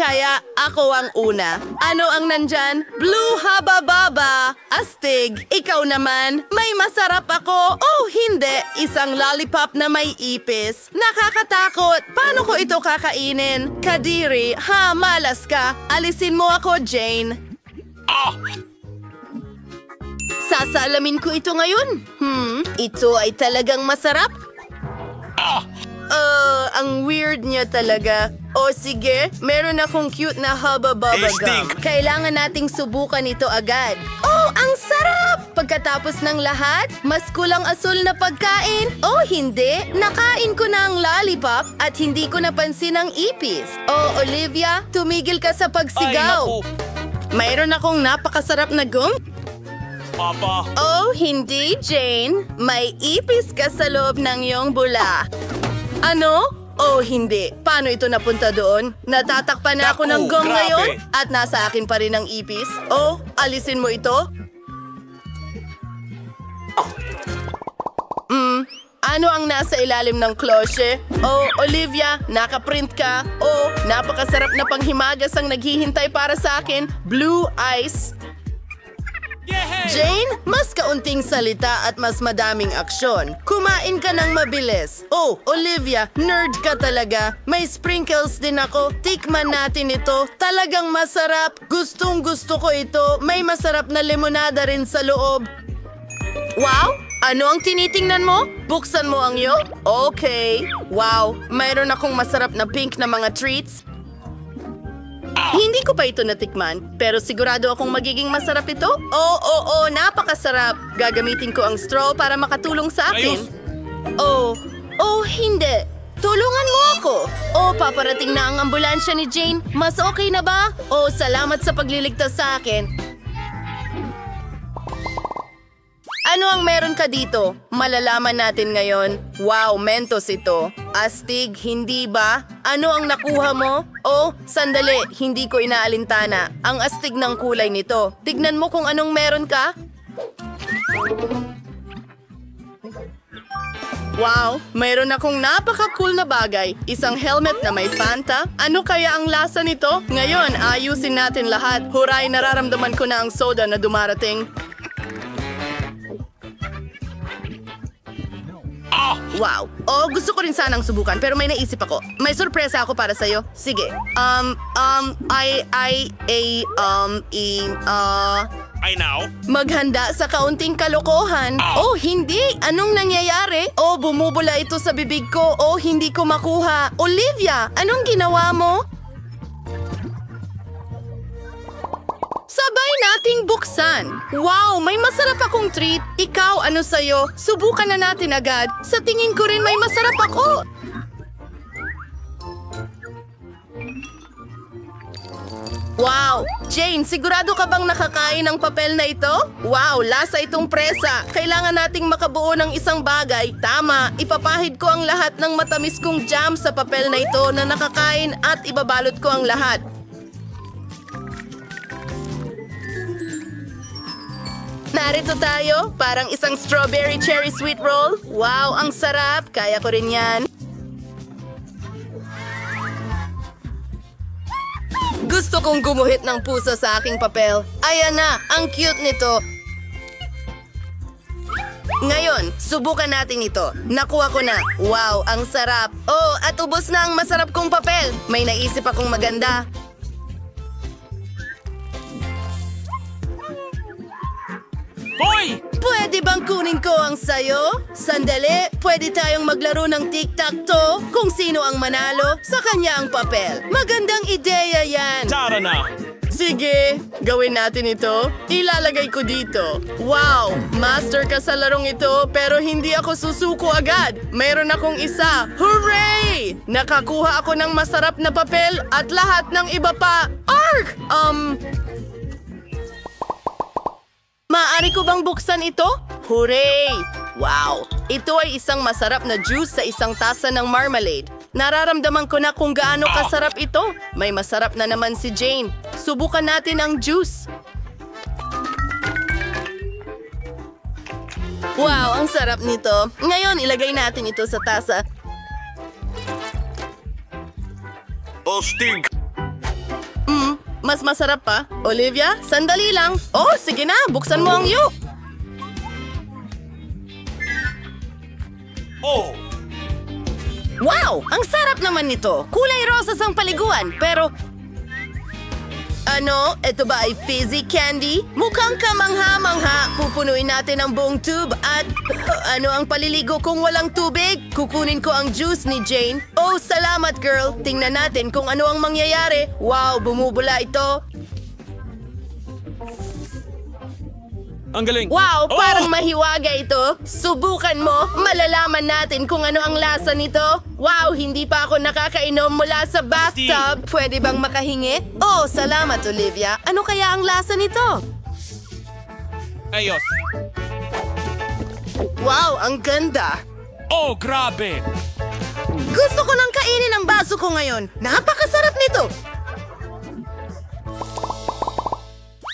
Kaya ako ang una. Ano ang nandyan? Blue haba-baba. Astig, ikaw naman. May masarap ako. Oh, hindi. Isang lollipop na may ipis. Nakakatakot. Paano ko ito kakainin? Kadiri, ha, malas ka. Alisin mo ako, Jane. Sasalamin ko ito ngayon. Ito ay talagang masarap. Ang weird niya talaga. O sige, meron akong cute na haba-baba gum. Kailangan nating subukan ito agad. Oh, ang sarap! Pagkatapos ng lahat, mas kulang asul na pagkain. Oh, hindi. Nakain ko na ang lollipop at hindi ko napansin ang ipis. Oh, Olivia, tumigil ka sa pagsigaw. Mayroon akong napakasarap na gum. Papa. Oh, hindi, Jane. May ipis ka sa loob ng iyong bula. Ano? Oh, hindi. Paano ito napunta doon? Natatakpan na ako ng gum ngayon at nasa akin pa rin ang ipis. Oh, alisin mo ito. Ano ang nasa ilalim ng klosye? Oh, Olivia, nakaprint ka. Oh, napakasarap na panghimagas ang naghihintay para sa akin. Blue ice. Jane, mas kaunting salita at mas madaming aksyon. Kumain ka ng mabilis. Oh, Olivia, nerd ka talaga. May sprinkles din ako. Tikman natin ito. Talagang masarap. Gustong gusto ko ito. May masarap na limonada rin sa loob. Wow! Ano ang tinitingnan mo? Buksan mo ang iyo? Okay. Wow, mayroon akong masarap na pink na mga treats. Hindi ko pa ito natikman, pero sigurado akong magiging masarap ito. Oo, napakasarap. Gagamitin ko ang straw para makatulong sa akin. Oh, hindi. Tulungan mo ako. Oh, paparating na ang ambulansya ni Jane. Mas okay na ba? Oh, salamat sa pagliligtas sa akin. Ano ang meron ka dito? Malalaman natin ngayon. Wow, Mentos ito. Astig, hindi ba? Ano ang nakuha mo? Oh, sandali, hindi ko inaalintana. Ang astig ng kulay nito. Tignan mo kung anong meron ka. Wow, mayroon akong napaka-cool na bagay. Isang helmet na may Fanta. Ano kaya ang lasa nito? Ngayon, ayusin natin lahat. Huray, nararamdaman ko na ang soda na dumarating. Wow. Oh, gusto ko rin sanang subukan pero may naisip ako. May sorpresa ako para sa'yo. Sige. I know. Maghanda sa kaunting kalokohan. Oh, hindi. Anong nangyayari? Oh, bumubula ito sa bibig ko. Oh, hindi ko makuha. Olivia, anong ginawa mo? Sabay nating buksan. Wow, may masarap akong treat. Ikaw, ano sa'yo? Subukan na natin agad. Sa tingin ko rin may masarap ako. Wow! Jane, sigurado ka bang nakakain ng papel na ito? Wow, lasa itong presa. Kailangan nating makabuo ng isang bagay. Tama, ipapahid ko ang lahat ng matamis kong jam sa papel na ito na nakakain at ibabalot ko ang lahat. Narito tayo, parang isang strawberry cherry sweet roll. Wow, ang sarap. Kaya ko rin yan. Gusto kong gumuhit ng puso sa aking papel. Ayan na, ang cute nito. Ngayon, subukan natin ito. Nakuha ko na. Wow, ang sarap. Oh, at ubos na ang masarap kong papel. May naisip akong maganda. Hoy! Pwede bang kunin ko ang sayo? Sandali, pwede tayong maglaro ng tic-tac-toe. Kung sino ang manalo, sa kanya ang papel. Magandang ideya yan. Tara na! Sige, gawin natin ito. Ilalagay ko dito. Wow, master ka sa larong ito pero hindi ako susuko agad. Mayroon akong isa. Hooray! Nakakuha ako ng masarap na papel at lahat ng iba pa. Arg! Maaari ko bang buksan ito? Hooray! Wow! Ito ay isang masarap na juice sa isang tasa ng marmalade. Nararamdaman ko na kung gaano kasarap ito. May masarap na naman si Jane. Subukan natin ang juice. Wow! Ang sarap nito. Ngayon, ilagay natin ito sa tasa. Astig! Mas masarap pa. Olivia, sandali lang. Oh, sige na, buksan mo ang yolk. Oh! Wow! Ang sarap naman nito. Kulay rosas ang paliguan, pero... Ano? Ito ba ay fizzy candy? Mukhang kamangha-mangha. Pupunuin natin ang buong tube at... Ano ang paliligo kung walang tubig? Kukunin ko ang juice ni Jane. Oh, salamat girl. Tingnan natin kung ano ang mangyayari. Wow, bumubula ito. Ang galing! Wow, Oh! parang mahiwaga ito. Subukan mo. Malalaman natin kung ano ang lasa nito. Wow, hindi pa ako nakakainom mula sa bathtub. Pwede bang makahingi? Oh, salamat Olivia. Ano kaya ang lasa nito? Ayos! Wow, ang ganda. Oh, grabe! Gusto ko nang kainin ang baso ko ngayon. Napakasarap nito.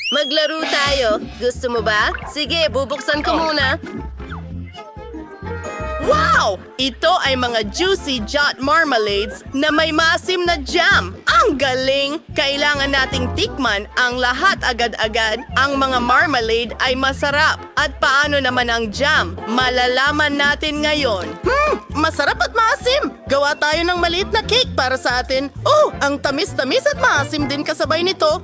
Maglaro tayo. Gusto mo ba? Sige, bubuksan ko muna. Wow! Ito ay mga juicy jot marmalades na may maasim na jam. Ang galing! Kailangan nating tikman ang lahat agad-agad. Ang mga marmalade ay masarap. At paano naman ang jam? Malalaman natin ngayon. Masarap at maasim! Gawa tayo ng maliit na cake para sa atin. Oh, ang tamis-tamis at maasim din kasabay nito.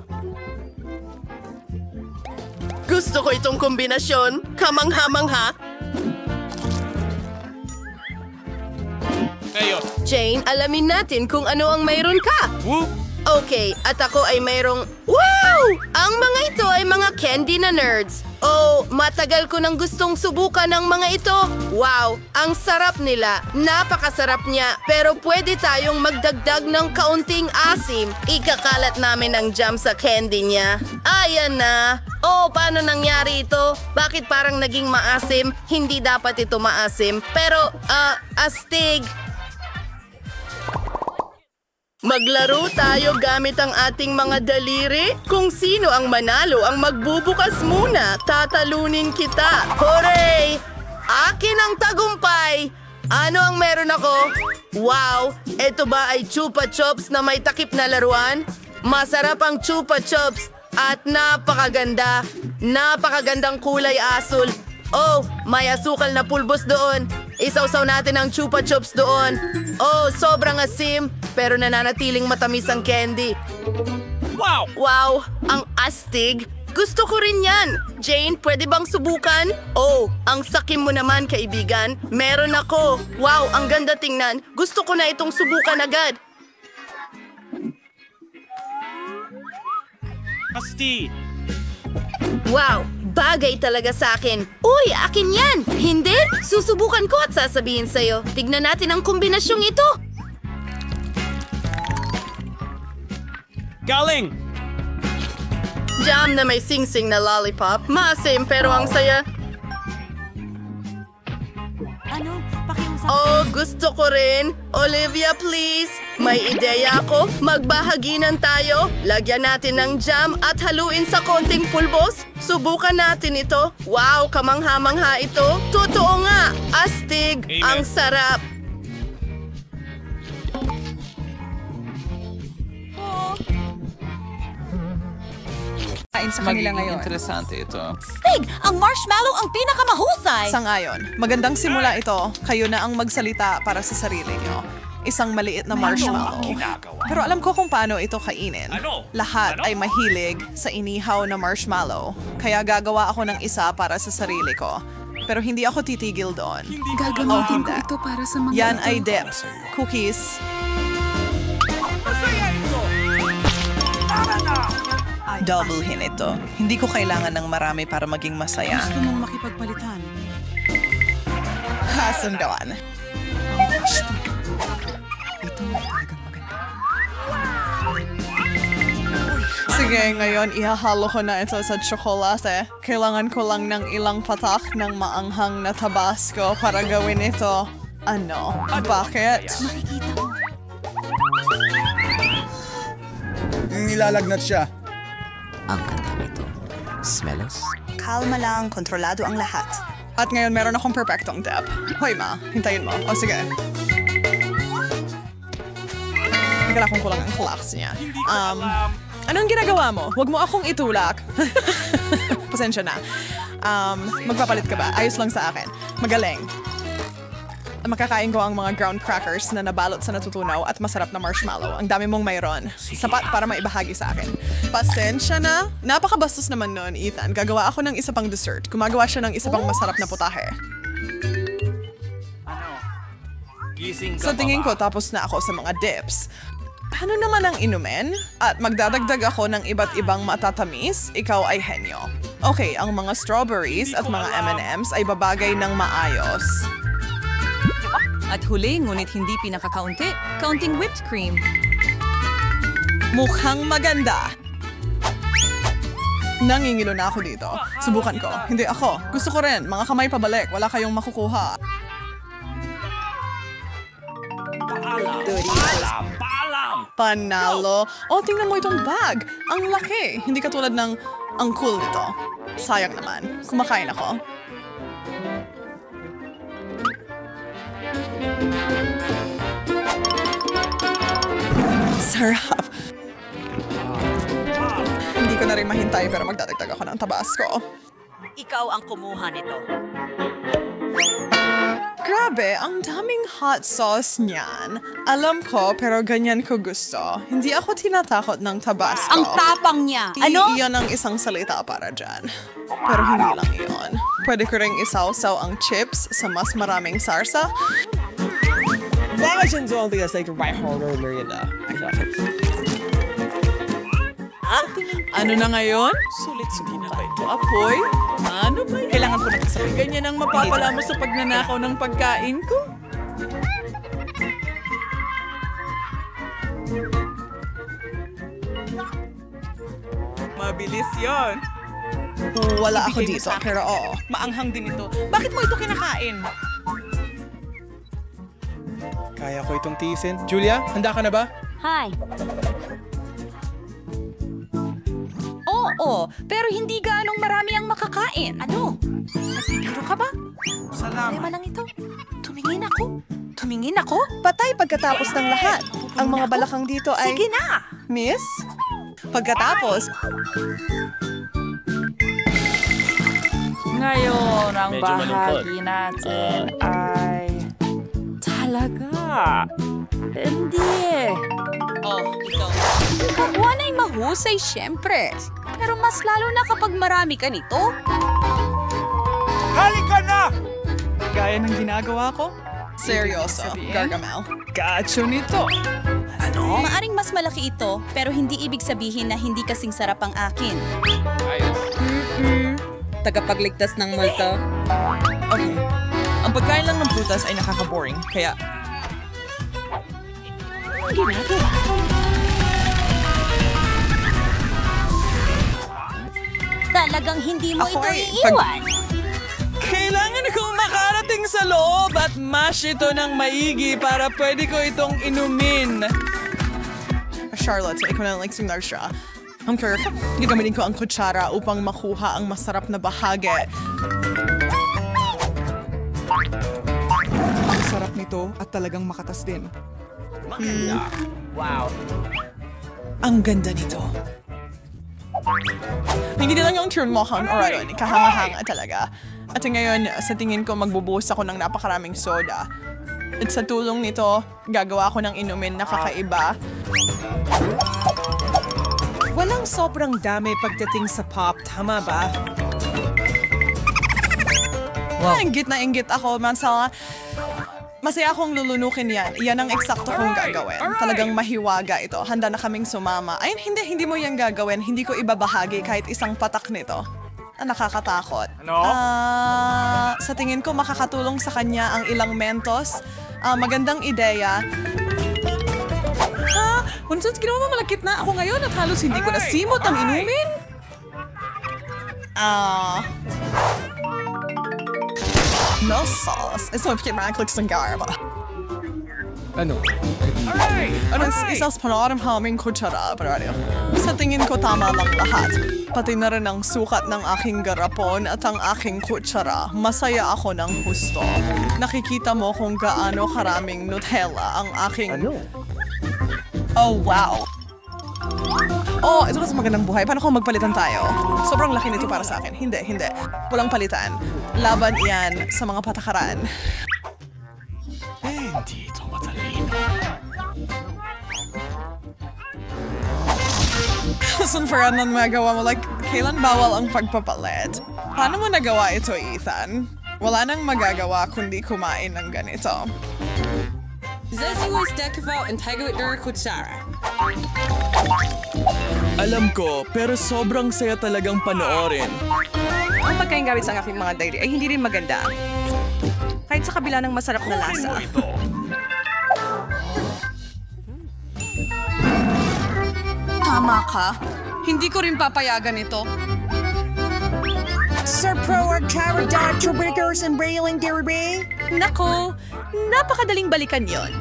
Gusto ko itong kombinasyon. Kamangha-mangha. Ayos! Jane, alamin natin kung ano ang mayroon ka. Woo! Okay, at ako ay mayroong... Wow! Ang mga ito ay mga candy na nerds. Oh, matagal ko nang gustong subukan ang mga ito. Wow, ang sarap nila. Napakasarap niya. Pero pwede tayong magdagdag ng kaunting asim. Ikakalat namin ang jam sa candy niya. Ayan na. Oh, paano nangyari ito? Bakit parang naging maasim? Hindi dapat ito maasim. Pero, astig. Maglaro tayo gamit ang ating mga daliri. Kung sino ang manalo ang magbubukas muna, tatalunin kita. Hooray! Akin ang tagumpay! Ano ang meron ako? Wow! Ito ba ay Chupa Chups na may takip na laruan? Masarap ang Chupa Chups at napakaganda. Napakagandang kulay asul. Oh, may asukal na pulbos doon. Isawsaw natin ang Chupa Chups doon. Oh, sobrang asim, pero nananatiling matamis ang candy. Wow! Wow, ang astig. Gusto ko rin yan. Jane, pwede bang subukan? Oh, ang sakim mo naman, kaibigan. Meron ako. Wow, ang ganda tingnan. Gusto ko na itong subukan agad. Asti! Wow, bagay talaga sa akin. Uy, akin yan! Hindi? Susubukan ko at sasabihin sa'yo. Tignan natin ang kombinasyong ito. Galing! Jam na may sing-sing na lollipop. Maasim pero ang saya. Ano? Pakiusap. Oh, gusto ko rin. Olivia, please. May ideya ako. Magbahaginan tayo. Lagyan natin ng jam at haluin sa konting pulbos. Subukan natin ito. Wow, kamangha-mangha ito. Totoo nga. Astig. Amen. Ang sarap. Kain sa kanila ngayon. Interesante ito. Stig! Ang marshmallow ang pinakamahusay! Sangayon, magandang simula ito. Kayo na ang magsalita para sa sarili nyo. Isang maliit na marshmallow. ginagawa? Pero alam ko kung paano ito kainin. Ano? Lahat Ano? ay mahilig sa inihaw na marshmallow. Kaya gagawa ako ng isa para sa sarili ko. Pero hindi ako titigil doon. Gagamitin ko hindi. ito para sa mga Yan ito. ay dip, cookies, doublehin ito. Hindi ko kailangan ng marami para maging masaya. Gusto mong makipagpalitan. Kasunduan. Ito ay talagang maganda. Sige, ngayon ihahalo ko na ito sa tsokolate. Kailangan ko lang ng ilang patak ng maanghang na tabasco para gawin ito. Ano? Bakit? Makikita mo. Nilalagnat siya. Ang ganda nito. Smellos? Kalma lang, kontrolado ang lahat. At ngayon meron akong perfectong dip. Hoy ma, hintayin mo. O sige. Kailangan kong kulang ang class niya. Anong ginagawa mo? Huwag mo akong itulak. Pasensya na. Magpapalit ka ba? Ayos lang sa akin. Magaling. Makakain ko ang mga ground crackers na nabalot sa natutunaw at masarap na marshmallow. Ang dami mong mayroon. Sapat para maibahagi sa akin. Pasensya na. Napakabastos naman nun, Ethan. Gagawa ako ng isa pang dessert. Gumagawa siya ng isa pang masarap na putahe. Gising ka Sa tingin ko, tapos na ako sa mga dips. Paano naman ang inumin? At magdadagdag ako ng iba't ibang matatamis, ikaw ay henyo. Okay, ang mga strawberries at mga M&Ms ay babagay ng maayos. At huli, ngunit hindi pinakakaunti, kaunting whipped cream. Mukhang maganda. Nangingilo na ako dito. Subukan ko. Hindi ako. Gusto ko rin. Mga kamay pabalik. Wala kayong makukuha. Paalam! Panalo. Oh, tingnan mo itong bag. Ang laki. Hindi katulad ng ang cool nito. Sayang naman. Kumakain ako. Sarap. Hindi ko na rin mahintay pero magdadagdag ako ng Tabasco. Ikaw ang kumuha nito. Grabe, ang daming hot sauce niyan. Alam ko, pero ganyan ko gusto. Hindi ako tinatakot ng Tabasco. Ang tapang niya! Ano? Iyon ang isang salita para dyan. Pero hindi lang iyon. Pwede ko ring isawsaw ang chips sa mas maraming sarsa. Bakit siya ang tigas like right holder merienda? Ano na ngayon? Sulit-sulit na kayo. Apoy? Ano ba yan? Kailangan ko nagsasabi. Ganyan ang mapapala mo sa pagnanakaw ng pagkain ko? Mabilis yon. Wala ako Ibigay mo dito, sa akin. pero oo. Maanghang din ito. Bakit mo ito kinakain? Kaya ko itong tiisin. Julia, handa ka na ba? Hi. Oo, pero hindi gaanong marami ang makakain. Ano? Nagbibiro ka ba? Salamat. Problema lang ito. Tumingin ako. Tumingin ako? Patay pagkatapos ng lahat. Ang mga balakang dito ay... Sige na! Miss? Pagkatapos, Ngayon, ang Medyo malungkot. bahagi natin ay... Talaga? Hindi. Oh, ikaw. Kakuan ay mahusay, syempre. Pero mas lalo na kapag marami ka nito. Halika na! gaya ng ginagawa ko, seryoso, Gargamel. Gacho nito. Maaring mas malaki ito, pero hindi ibig sabihin na hindi kasing sarap ang akin. Tagapagligtas ng multo. Okay. Ang pagkain lang ng prutas ay nakaka-boring, kaya... Talagang hindi mo Ako ito ay iiwan. Kailangan kong makarating sa loob at mash ito ng maigi para pwede ko itong inumin. Charlotte, ikaw na lang signal siya. Ang Kirk, gagamitin ko ang kutsara upang makuha ang masarap na bahagi. Ang sarap nito at talagang makatas din. Wow. Ang ganda nito. Hindi lang yung turn mo hang Orion, kahanga-hanga talaga. At ngayon, sa tingin ko, magbubuhos ako ng napakaraming soda. At sa tulong nito, gagawa ko ng inumin na kakaiba. Walang sobrang dami pagdating sa pop, tama ba? Inggit na inggit ako, Mansala. Masaya akong lulunukin yan. Yan ang eksakto kong gagawin. Talagang mahiwaga ito. Handa na kaming sumama. Ay, hindi mo yan gagawin. Hindi ko ibabahagi kahit isang patak nito. Nakakatakot. Ano? Sa tingin ko, makakatulong sa kanya ang ilang mentos. Magandang ideya. Unsan ginawa mo malakit na ako ngayon at halos hindi ko nasimot ang inumin? No sauce. Ito yung pinakaliks ng garba. Ano? Ano, isa sa panoram haming kutsara, pero sa tingin ko tama lang lahat. Pati na rin ang sukat ng aking garapon at ang aking kutsara. Masaya ako ng husto. Nakikita mo kung gaano karaming Nutella ang aking... Oh, wow. Oh, ito kasi magandang buhay. Paano kung magpalitan tayo? Sobrang laki nito para sa akin. Hindi. Walang palitan. Laban iyan sa mga patakaran. Hindi ito matalino. Saan Ferran ang magawa mo? Like, kailan bawal ang pagpapalit? Paano mo nagawa ito, Ethan? Wala nang magagawa kundi kumain ng ganito. Alam ko, pero sobrang saya talagang panoorin. Ang pagkain gamit sa aking mga diary ay hindi rin maganda. Kahit sa kabila ng masarap na lasa. Tama ka. Hindi ko rin papayagan ito. Sir Pro or Charada, Trubakers and Brailing Dairy. Nako, napakadaling balikan yon.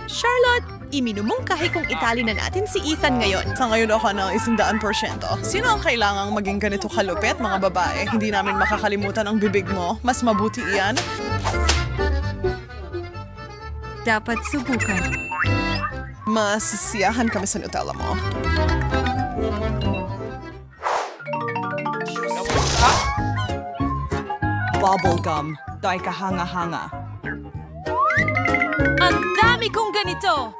Charlotte, iminumungkahi kung itali na natin si Ethan ngayon. Sa ngayon ako ng 100%. Sino ang kailangang maging ganito kalupit, mga babae? Hindi namin makakalimutan ang bibig mo. Mas mabuti iyan. Dapat subukan. Masisiyahan kami sa Nutella mo. Bubblegum. Dahil kahanga-hanga. Ang dami kong ganito!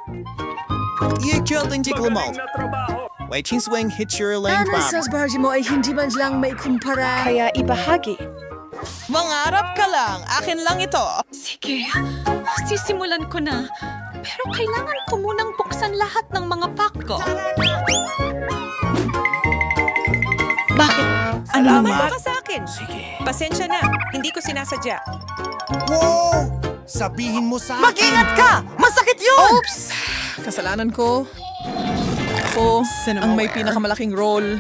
Wait, swing, hit your lane Barge mo ay hindi man lang may kumpara. Kaya ibahagi. Mangarap ka lang. Akin lang ito. Sige, sisimulan ko na. Pero kailangan ko munang buksan lahat ng mga pack ko. Bakit? Ano naman ba sa akin? Sige. Pasensya na. Hindi ko sinasadya. Wow! Sabihin mo sa Mag-ingat ka! Masakit yun! Oops! Kasalanan ko. Ako ang may pinakamalaking role.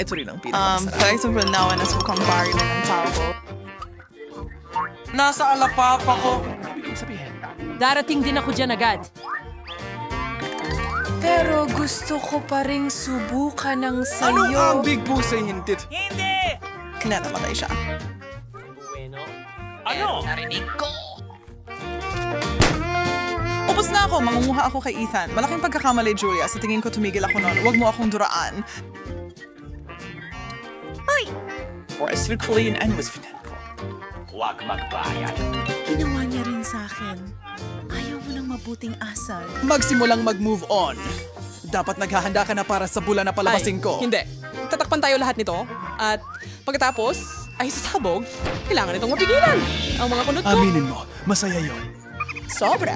Ito rin ang pinakamasarap. Guys, from now on, nasukang bari na ng tao ko. Nasa alapapa ko. Darating din ako dyan agad. Pero gusto ko pa rin subukan ng sayo. Ano ang big pussy hintit? Namatay siya. Ano? Upos na ako. Mangunguha ako kay Ethan. Malaking pagkakamali, Julia. Sa tingin ko tumigil ako noon. Huwag mo akong duraan. Huwag magbayad. Ginawa niya rin sa akin. Ayaw mo ng mabuting asal. Magsimulang mag-move on. Dapat naghahanda ka na para sa bulan na palabasin ko. Hindi. Tatakpan tayo lahat nito. At pagkatapos, ay sasabog, kailangan itong mapigilan. Ang mga kunot ko. Aminin mo, masaya yon. Sobra.